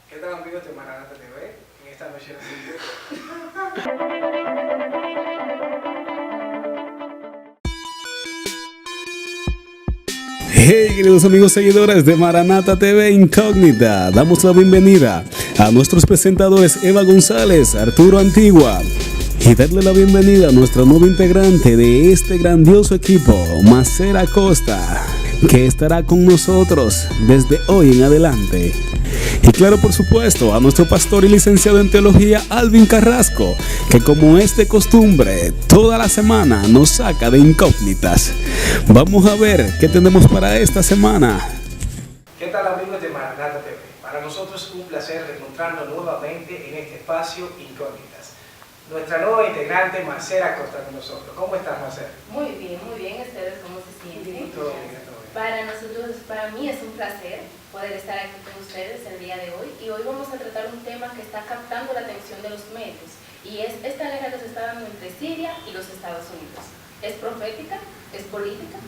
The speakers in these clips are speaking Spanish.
¿Qué tal amigos de Maranata TV? En esta noche Hey queridos amigos seguidores de Maranata TV Incógnita, damos la bienvenida a nuestros presentadores Eva González, Arturo Antigua y darle la bienvenida a nuestra nueva integrante de este grandioso equipo, Macera Costa, que estará con nosotros desde hoy en adelante. Y claro, por supuesto, a nuestro pastor y licenciado en teología Alvin Carrasco, que como es de costumbre, toda la semana nos saca de incógnitas. Vamos a ver qué tenemos para esta semana. ¿Qué tal amigos de Maranata TV? Para nosotros es un placer reencontrarnos nuevamente en este espacio Incógnitas. Nuestra nueva integrante Macera Costa con nosotros. ¿Cómo estás, Macera? Muy bien, ¿ustedes cómo se sienten? Todo bien, todo bien. Para mí es un placer poder estar aquí con ustedes el día de hoy, y hoy vamos a tratar un tema que está captando la atención de los medios, y es esta guerra que se está dando entre Siria y los Estados Unidos. ¿Es profética? ¿Es política?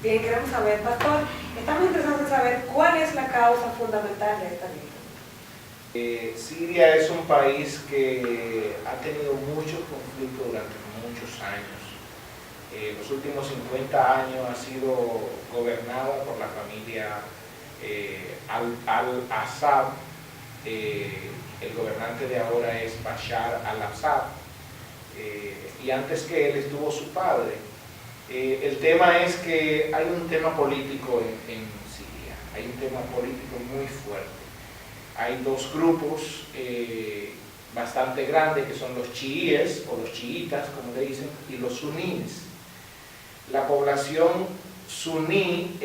Bien, queremos saber, pastor, estamos interesados en saber cuál es la causa fundamental de esta guerra. Siria es un país que ha tenido muchos conflictos durante muchos años. Los últimos 50 años ha sido gobernada por la familia al-Assad. El gobernante de ahora es Bashar al-Assad, y antes que él estuvo su padre. El tema es que hay un tema político en Siria, hay un tema político muy fuerte. Hay dos grupos bastante grandes, que son los chiíes o los chiitas, como le dicen, y los suníes. La población suní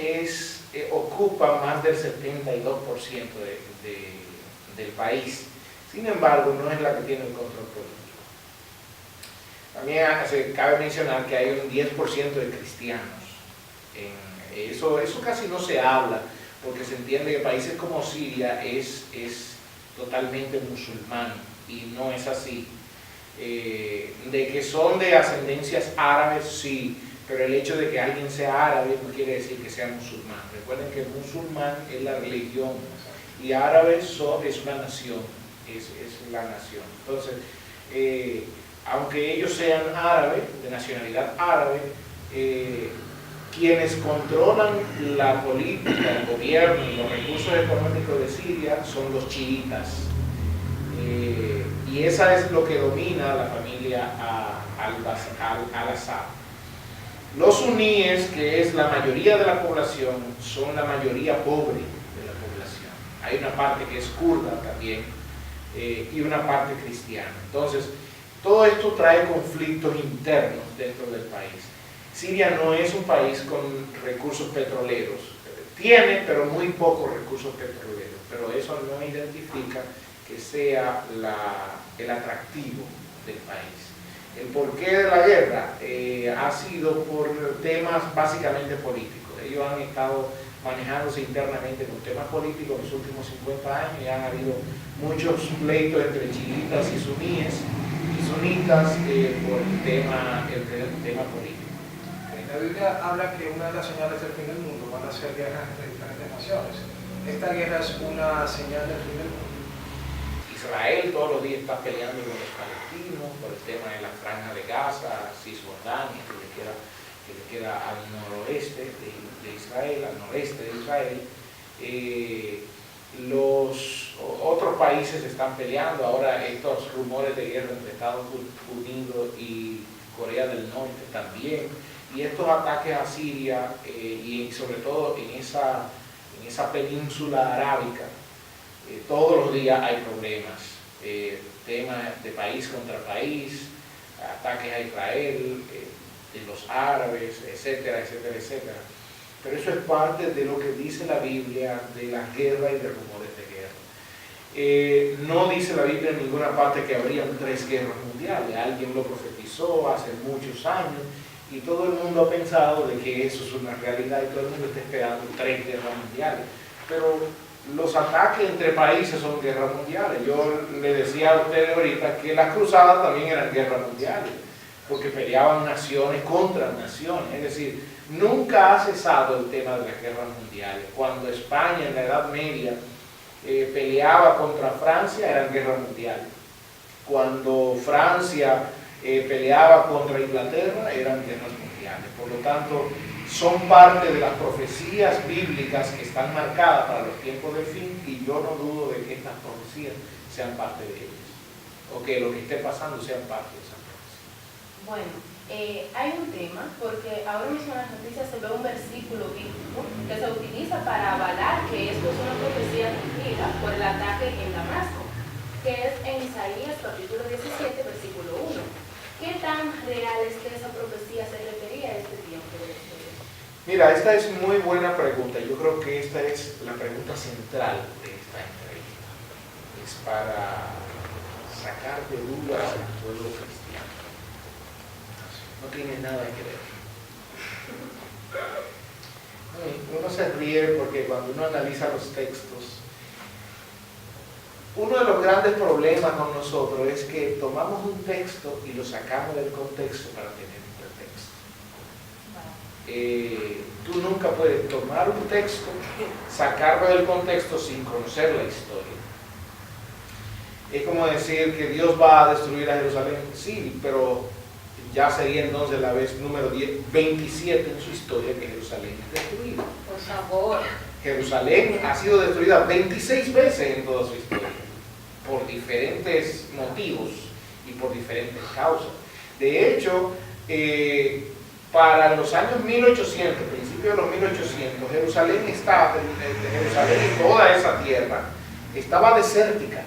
ocupa más del 72% del país. Sin embargo, no es la que tiene el control político. También cabe mencionar que hay un 10% de cristianos. Eso casi no se habla, porque se entiende que países como Siria es totalmente musulmán, y no es así. De que son de ascendencias árabes, sí, pero el hecho de que alguien sea árabe no quiere decir que sea musulmán. Recuerden que musulmán es la religión y árabe es una nación, es la nación. Entonces, aunque ellos sean árabes, de nacionalidad árabe, quienes controlan la política, el gobierno y los recursos económicos de Siria son los chiitas. Y esa es lo que domina a la familia al-Assad. Los suníes, que es la mayoría de la población, son la mayoría pobre de la población. Hay una parte que es kurda también, y una parte cristiana. Entonces, todo esto trae conflictos internos dentro del país. Siria no es un país con recursos petroleros. Tiene, pero muy pocos recursos petroleros. Pero eso no identifica que sea el atractivo del país. El porqué de la guerra ha sido por temas básicamente políticos. Ellos han estado manejándose internamente con temas políticos en los últimos 50 años, y han habido muchos pleitos entre chiitas y sunitas por el tema político. La Biblia habla que una de las señales del fin del mundo van a ser guerras entre diferentes naciones. Esta guerra es una señal del fin del mundo. Israel todos los días está peleando con los palestinos por el tema de la franja de Gaza, Cisjordania, que le queda al noroeste de Israel, al noreste de Israel. Los otros países están peleando ahora. Estos rumores de guerra entre Estados Unidos y Corea del Norte también, y estos ataques a Siria, y sobre todo en esa península arábica. Todos los días hay problemas, temas de país contra país, ataques a Israel, de los árabes, etcétera, etcétera, etcétera. Pero eso es parte de lo que dice la Biblia de las guerras y de rumores de guerra. No dice la Biblia en ninguna parte que habrían 3 guerras mundiales. Alguien lo profetizó hace muchos años, y todo el mundo ha pensado de que eso es una realidad, y todo el mundo está esperando 3 guerras mundiales. Pero los ataques entre países son guerras mundiales. Yo le decía a ustedes ahorita que las cruzadas también eran guerras mundiales, porque peleaban naciones contra naciones. Es decir, nunca ha cesado el tema de las guerras mundiales. Cuando España en la Edad Media peleaba contra Francia eran guerras mundiales. Cuando Francia peleaba contra Inglaterra eran guerras mundiales. Por lo tanto, son parte de las profecías bíblicas que están marcadas para los tiempos del fin, y yo no dudo de que estas profecías sean parte de ellas, o que lo que esté pasando sean parte de esas profecías. Bueno, hay un tema, porque ahora mismo en las noticias se ve un versículo bíblico que se utiliza para avalar que esto es una profecía cumplida por el ataque en Damasco, que es en Isaías capítulo 17, versículo 1. ¿Qué tan real es que esa profecía se refería a este tiempo de la historia? Mira, esta es muy buena pregunta. Yo creo que esta es la pregunta central de esta entrevista. Es para sacar de dudas al pueblo cristiano. No tiene nada que ver. Uno se ríe porque cuando uno analiza los textos, uno de los grandes problemas con nosotros es que tomamos un texto y lo sacamos del contexto para tener un pretexto. Tú nunca puedes tomar un texto, sacarlo del contexto sin conocer la historia. Es como decir que Dios va a destruir a Jerusalén. Sí, pero ya sería entonces la vez número 27 en su historia que Jerusalén es destruida. Por favor. Jerusalén ha sido destruida 26 veces en toda su historia, por diferentes motivos y por diferentes causas. De hecho, para los años 1800, principios de los 1800, Jerusalén y toda esa tierra estaba desértica.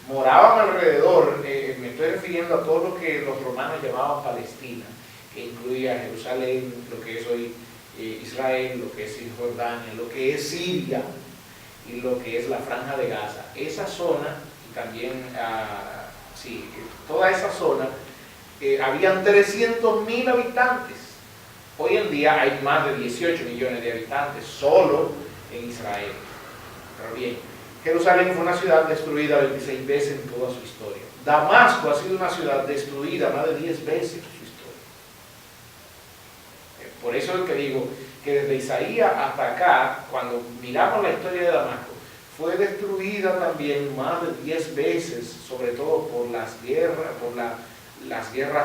Moraban alrededor, me estoy refiriendo a todo lo que los romanos llamaban Palestina, que incluía Jerusalén, lo que es hoy Israel, lo que es Cisjordania, lo que es Siria y lo que es la Franja de Gaza. Esa zona, y también, toda esa zona, habían 300.000 habitantes. Hoy en día hay más de 18 millones de habitantes solo en Israel. Pero bien, Jerusalén fue una ciudad destruida 26 veces en toda su historia. Damasco ha sido una ciudad destruida más de 10 veces en su historia. Por eso es que digo que desde Isaías hasta acá, cuando miramos la historia de Damasco, fue destruida también más de 10 veces, sobre todo por las guerras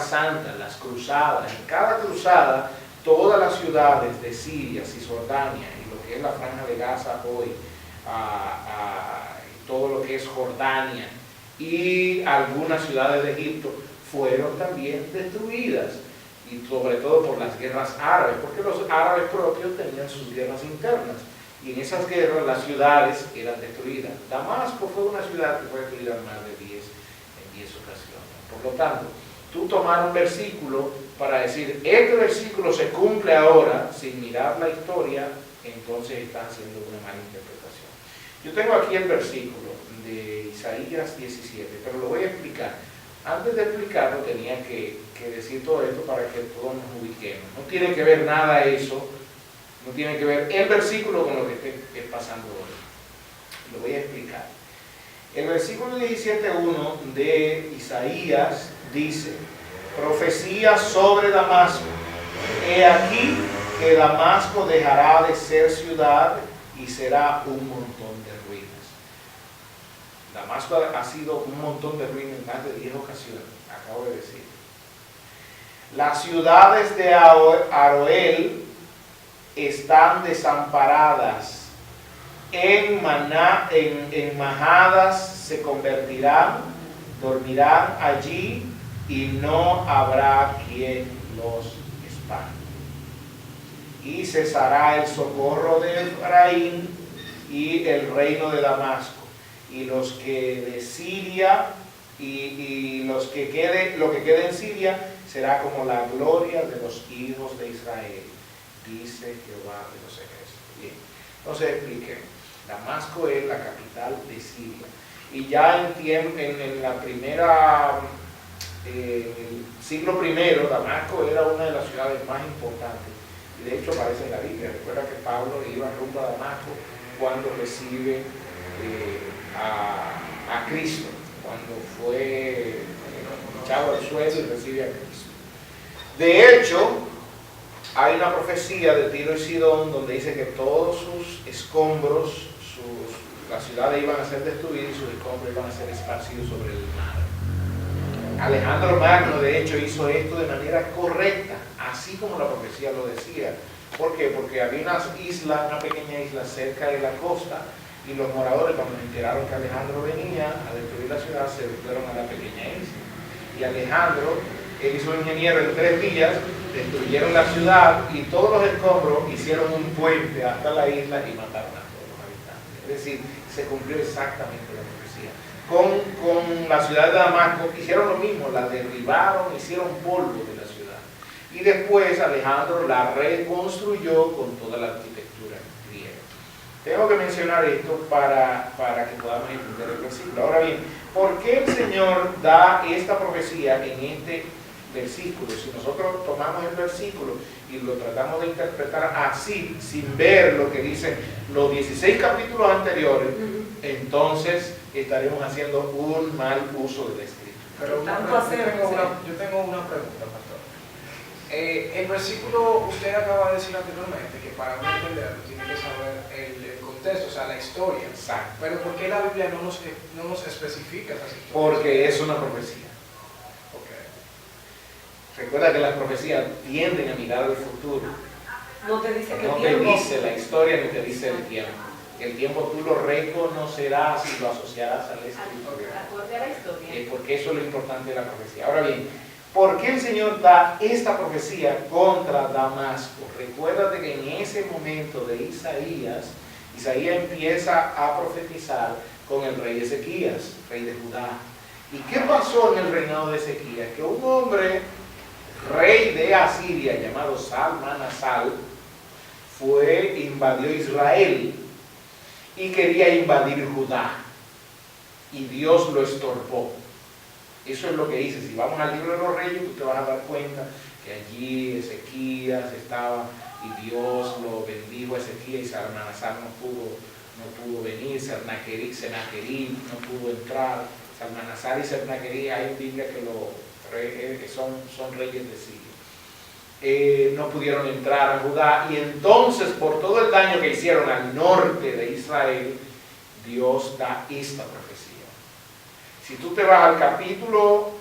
santas, las cruzadas. En cada cruzada, todas las ciudades de Siria, Cisjordania y lo que es la Franja de Gaza hoy, todo lo que es Jordania y algunas ciudades de Egipto fueron también destruidas, y sobre todo por las guerras árabes, porque los árabes propios tenían sus guerras internas, y en esas guerras las ciudades eran destruidas. Damasco fue una ciudad que fue destruida en más de 10 ocasiones. Por lo tanto, tú tomar un versículo para decir, este versículo se cumple ahora, sin mirar la historia, entonces está haciendo una mala interpretación. Yo tengo aquí el versículo de Isaías 17, pero lo voy a explicar. Antes de explicarlo tenía que decir todo esto para que todos nos ubiquemos. No tiene que ver nada eso, no tiene que ver el versículo con lo que esté pasando hoy. Lo voy a explicar. El versículo 17:1 de Isaías dice: profecía sobre Damasco. He aquí que Damasco dejará de ser ciudad y será un montón de ruinas. Damasco ha sido un montón de ruinas en más de 10 ocasiones, acabo de decir. Las ciudades de Aroel están desamparadas, en majadas se convertirán, dormirán allí y no habrá quien los espante. Y cesará el socorro de Efraín y el reino de Damasco, y los que de Siria y lo que quede en Siria será como la gloria de los hijos de Israel, dice Jehová de los ejércitos. Bien, entonces expliquemos. Damasco es la capital de Siria, y ya en la primera siglo I, Damasco era una de las ciudades más importantes, y de hecho aparece en la Biblia. Recuerda que Pablo iba rumbo a Damasco cuando recibe a Cristo, cuando fue echado al suelo y recibe a Cristo. De hecho, hay una profecía de Tiro y Sidón donde dice que todos sus escombros, las ciudades iban a ser destruidas y sus escombros iban a ser esparcidos sobre el mar. Alejandro Magno, de hecho, hizo esto de manera correcta, así como la profecía lo decía. ¿Por qué? Porque había una pequeña isla cerca de la costa, y los moradores, cuando se enteraron que Alejandro venía a destruir la ciudad, se fueron a la pequeña isla. Y Alejandro, él hizo un ingeniero en 3 días, destruyeron la ciudad y todos los escombros hicieron un puente hasta la isla y mataron a todos los habitantes. Es decir, se cumplió exactamente la profecía. Con la ciudad de Damasco hicieron lo mismo, la derribaron, hicieron polvo de la ciudad. Y después Alejandro la reconstruyó con toda la arquitectura griega. Tengo que mencionar esto para que podamos entender el versículo. Ahora bien, ¿por qué el Señor da esta profecía en este versículo? Si nosotros tomamos el versículo y lo tratamos de interpretar así, sin ver lo que dicen los 16 capítulos anteriores, entonces estaremos haciendo un mal uso del escrito. Pero yo tengo una pregunta, pastor. El versículo, usted acaba de decir anteriormente que para uno entenderlo tiene que saber el contexto, o sea, la historia. Exacto. Pero ¿por qué la Biblia no nos especifica esas historias? Porque es una profecía. Recuerda que las profecías tienden a mirar al futuro. No te dice que No te dice la historia ni te dice el tiempo. El tiempo tú lo reconocerás y lo asociarás al escrito. Acorde a la historia. Porque eso es lo importante de la profecía. Ahora bien, ¿por qué el Señor da esta profecía contra Damasco? Recuérdate que en ese momento de Isaías empieza a profetizar con el rey Ezequías, rey de Judá. ¿Y qué pasó en el reinado de Ezequías? Que un hombre, rey de Asiria, llamado Salmanasar, invadió Israel y quería invadir Judá. Y Dios lo estorbó. Eso es lo que dice. Si vamos al libro de los Reyes, tú te vas a dar cuenta que allí Ezequías estaba y Dios lo bendijo a Ezequías y Salmanasar no pudo venir, Senaquerib no pudo entrar. Salmanasar y Senaquerib, hay un Biblia que son reyes de Siria. No pudieron entrar a Judá y entonces por todo el daño que hicieron al norte de Israel, Dios da esta profecía. Si tú te vas al capítulo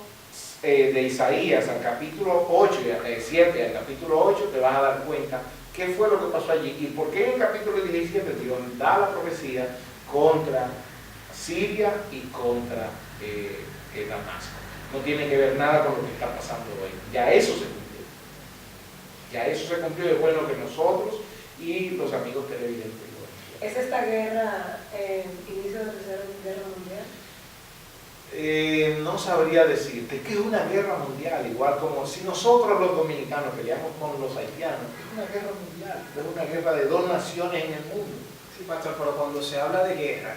de Isaías, al capítulo 8, 7, al capítulo 8, te vas a dar cuenta qué fue lo que pasó allí y por qué en el capítulo 17 Dios da la profecía contra Siria y contra Damasco. No tiene que ver nada con lo que está pasando hoy. Ya eso se cumplió. Ya eso se cumplió. Es bueno que nosotros y los amigos televidentes lo entiendan. ¿Es esta guerra el inicio de la Tercera Guerra Mundial? No sabría decirte que es una guerra mundial, igual como si nosotros los dominicanos peleamos con los haitianos, es una guerra mundial, es una guerra de 2 naciones en el mundo. Sí, pastor, pero cuando se habla de guerra,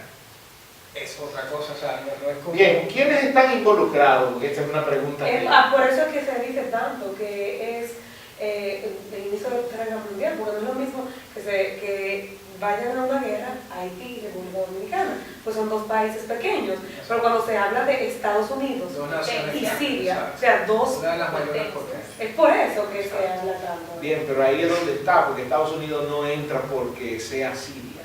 es otra cosa, o sea, no es como... Bien, ¿quiénes están involucrados? Porque esta es una pregunta por eso es que se dice tanto, que es el inicio de la Tercera Guerra Mundial, porque no es lo mismo que vayan a una guerra Haití y República Dominicana, pues son 2 países pequeños, pero cuando se habla de Estados Unidos y Siria, o sea, 2 una de las mayores potencias. Es por eso que se habla tanto. Bien, pero ahí es donde está, porque Estados Unidos no entra porque sea Siria.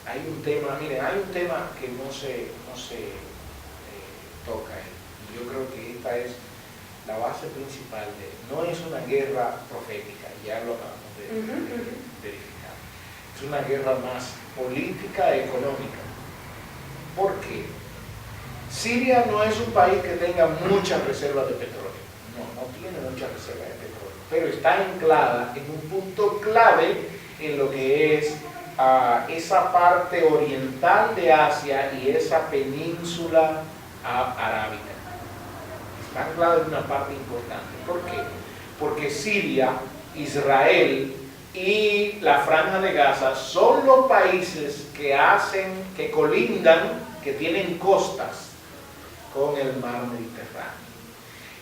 Hay un tema, miren, hay un tema que no se toca ahí. Y yo creo que esta es la base principal no es una guerra profética, ya lo acabamos de verificar. Es una guerra más política e económica. ¿Por qué? Siria no es un país que tenga muchas reservas de petróleo. No tiene muchas reservas de petróleo, pero está anclada en un punto clave en lo que es esa parte oriental de Asia y esa península arábica. Está anclada en una parte importante. ¿Por qué? Porque Siria, Israel y la Franja de Gaza son los países que colindan, que tienen costas con el mar Mediterráneo.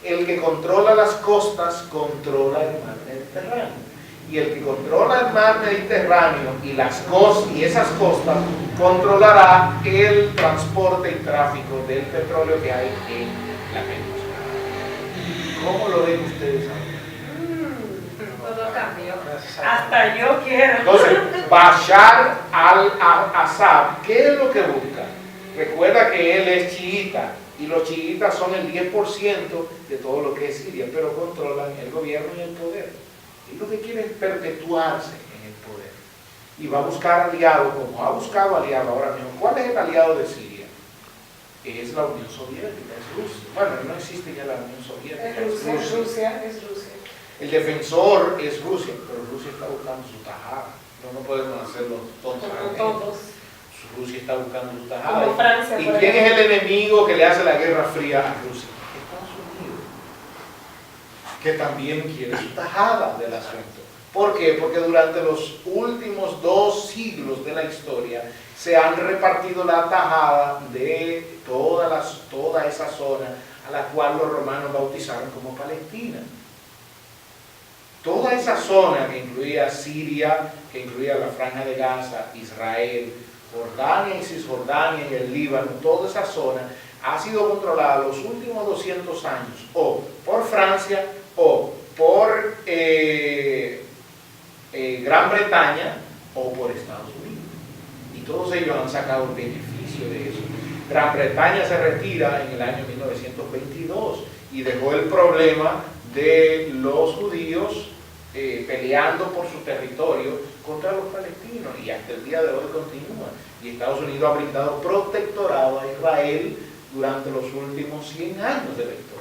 El que controla las costas controla el mar Mediterráneo. Y el que controla el mar Mediterráneo y esas costas controlará el transporte y tráfico del petróleo que hay en la península. ¿Cómo lo ven ustedes ahora? Todo no cambió. Gracias a Dios. Hasta yo quiero. Entonces, Bashar al-Assad, ¿qué es lo que busca? Recuerda que él es chiita y los chiitas son el 10% de todo lo que es Siria, pero controlan el gobierno y el poder. Y lo que quiere es perpetuarse en el poder. Y va a buscar aliados, como ha buscado aliados ahora mismo. ¿Cuál es el aliado de Siria? Es la Unión Soviética, es Rusia. Bueno, no existe ya la Unión Soviética, Es Rusia. El defensor es Rusia, pero Rusia está buscando su tajada. No podemos hacerlo tontos. Como todos. Rusia está buscando su tajada. Como Francia, ¿Y por quién es ejemplo. el enemigo que le hace la guerra fría a Rusia? Estados Unidos, que también quiere su tajada del asunto. ¿Por qué? Porque durante los últimos 2 siglos de la historia se han repartido la tajada de toda esa zona a la cual los romanos bautizaron como Palestina. Toda esa zona que incluía Siria, que incluía la Franja de Gaza, Israel, Jordania y Cisjordania y el Líbano, toda esa zona ha sido controlada los últimos 200 años o por Francia o por Gran Bretaña o por Estados Unidos. Y todos ellos han sacado el beneficio de eso. Gran Bretaña se retira en el año 1922 y dejó el problema de los judíos peleando por su territorio contra los palestinos, y hasta el día de hoy continúa. Y Estados Unidos ha brindado protectorado a Israel durante los últimos 100 años de la historia.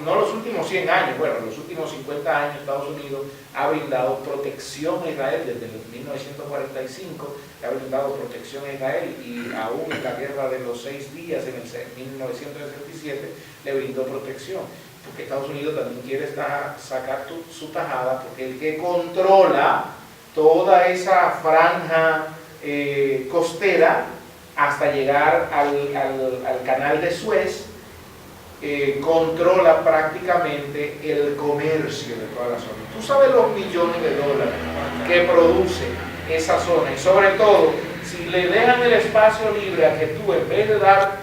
No los últimos 100 años, bueno, los últimos 50 años Estados Unidos ha brindado protección a Israel desde el 1945, ha brindado protección a Israel, y aún en la guerra de los 6 días en el 1967 le brindó protección, porque Estados Unidos también quiere sacar su tajada, porque el que controla toda esa franja costera hasta llegar al canal de Suez, controla prácticamente el comercio de toda la zona. Tú sabes los millones de dólares que produce esa zona, y sobre todo si le dejan el espacio libre a que tú, en vez de dar,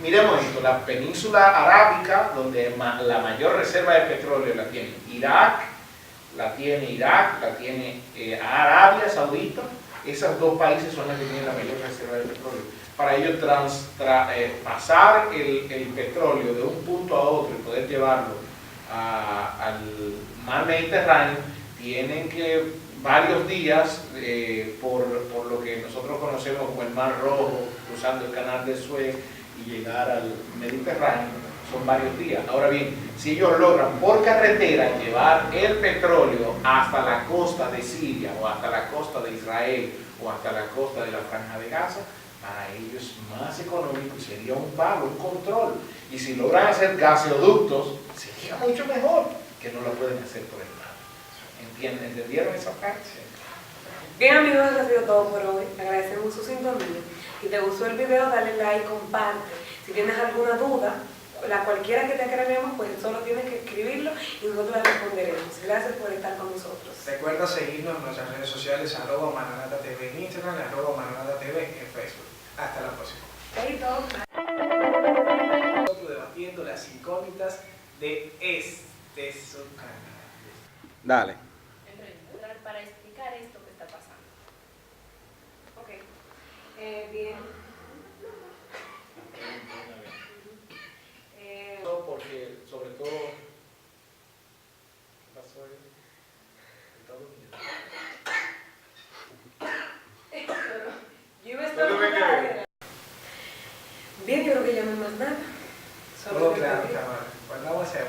miremos esto, la península arábica, donde la mayor reserva de petróleo la tiene Irak, la tiene Arabia Saudita. Esos 2 países son los que tienen la mayor reserva de petróleo. Para ellos pasar el petróleo de un punto a otro y poder llevarlo al mar Mediterráneo, tienen que varios días por lo que nosotros conocemos como el Mar Rojo, cruzando el canal de Suez y llegar al Mediterráneo, son varios días. Ahora bien, si ellos logran por carretera llevar el petróleo hasta la costa de Siria, o hasta la costa de Israel, o hasta la costa de la Franja de Gaza, para ellos es más económico y sería un pago, un control. Y si logran hacer gaseoductos, sería mucho mejor, que no lo pueden hacer por el mar. ¿Entendieron esa parte? Bien, amigos, eso ha sido todo por hoy. Agradecemos su sintonía. Si te gustó el video, dale like, comparte. Si tienes alguna duda, cualquiera que te agreguemos, pues solo tienes que escribirlo y nosotros la responderemos. Gracias por estar con nosotros. Recuerda seguirnos en nuestras redes sociales, @MaranataTV en Instagram y @MaranataTV en Facebook. Hasta la próxima. Chaito. Nosotros debatiendo las incógnitas de este su canal. Dale. Para explicar esto que está pasando. Ok. Bien. Porque sobre todo, ¿qué pasó ahí? Estados Unidos. Yo iba a estar bien, creo que ya no hay más nada. Todo claro, cámara. Guardamos ese,